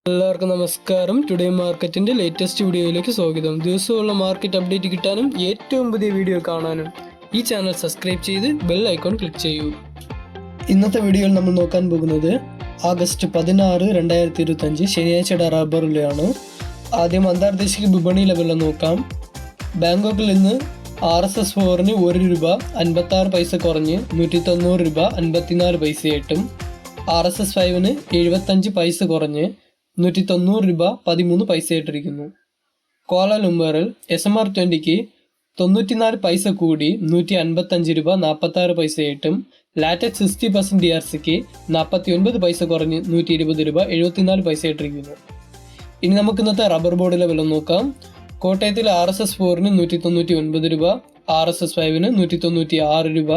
എല്ലാവർക്കും നമസ്കാരം. ടുഡേ മാർക്കറ്റിന്റെ ലേറ്റസ്റ്റ് വീഡിയോയിലേക്ക് സ്വാഗതം. ദിവസമുള്ള മാർക്കറ്റ് അപ്ഡേറ്റ് കിട്ടാനും ഏറ്റവും പുതിയ വീഡിയോ കാണാനും ഈ ചാനൽ സബ്സ്ക്രൈബ് ചെയ്ത് ബെൽ ഐക്കോൺ ക്ലിക്ക് ചെയ്യൂ. ഇന്നത്തെ വീഡിയോയിൽ നമ്മൾ നോക്കാൻ പോകുന്നത് ആഗസ്റ്റ് 16, 2025 ശനിയാഴ്ചയുടെ റബ്ബർ വിലയാണ്. ആദ്യം അന്താരാഷ്ട്ര വിപണി ലെവലിൽ നോക്കാം. ബാങ്കോക്കിൽ ഇന്ന് RSS4 1 രൂപ 56 പൈസ കുറഞ്ഞ് 190 രൂപ 54 പൈസയായിട്ടും RSS5 75 പൈസ കുറഞ്ഞ് 190 രൂപ 13 പൈസയായിട്ടിരിക്കുന്നു. കോലാലംപൂരിൽ SMR20 94 പൈസ കൂടി 155 രൂപ 46 പൈസയായിട്ടും ലാറ്റക്സ് 60% DRCക്ക് 49 പൈസ കുറഞ്ഞ് 120 രൂപ 74 പൈസയായിട്ടിരിക്കുന്നു. ഇനി നമുക്ക് ഇന്നത്തെ റബ്ബർ ബോർഡിലെ വില നോക്കാം. കോട്ടയത്തിൽ RSS4 199 രൂപ, RSS5 196 രൂപ,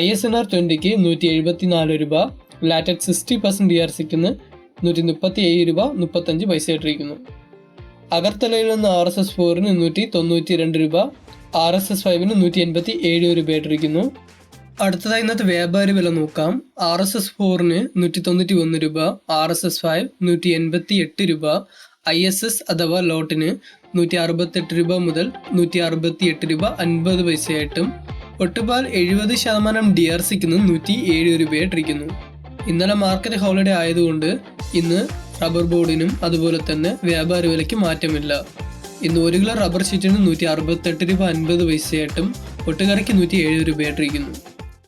ISNR20 174 രൂപ, ലാറ്റക്സ് 60% DRCക്ക് 137 രൂപ 35 പൈസയായിട്ടിരിക്കുന്നു. അഗർത്തലയിൽ നിന്ന് RSS4 192 രൂപ, RSS5 187 രൂപയായിട്ടിരിക്കുന്നു. അടുത്തതായി ഇന്നത്തെ വ്യാപാരി വില നോക്കാം. RSS4 191 രൂപ, RSS5 188 രൂപ, ISS അഥവാ ലോട്ടിന് 168 രൂപ മുതൽ 168 രൂപ 50 പൈസയായിട്ടും ഒട്ടുപാൽ 70% DRCക്ക് 107 രൂപയായിട്ടിരിക്കുന്നു. ഇന്നലെ മാർക്കറ്റ് ഹോളിഡേ ആയതുകൊണ്ട് ഇന്ന് റബ്ബർ ബോർഡിനും അതുപോലെ തന്നെ വ്യാപാര വിലയ്ക്ക് മാറ്റമില്ല. ഇന്ന് 1 കിലോ റബ്ബർ ഷീറ്റിന് 168 രൂപ 50 പൈസയായിട്ടും ഒട്ടുകറിക്ക് 107 രൂപയായിട്ടിരിക്കുന്നു.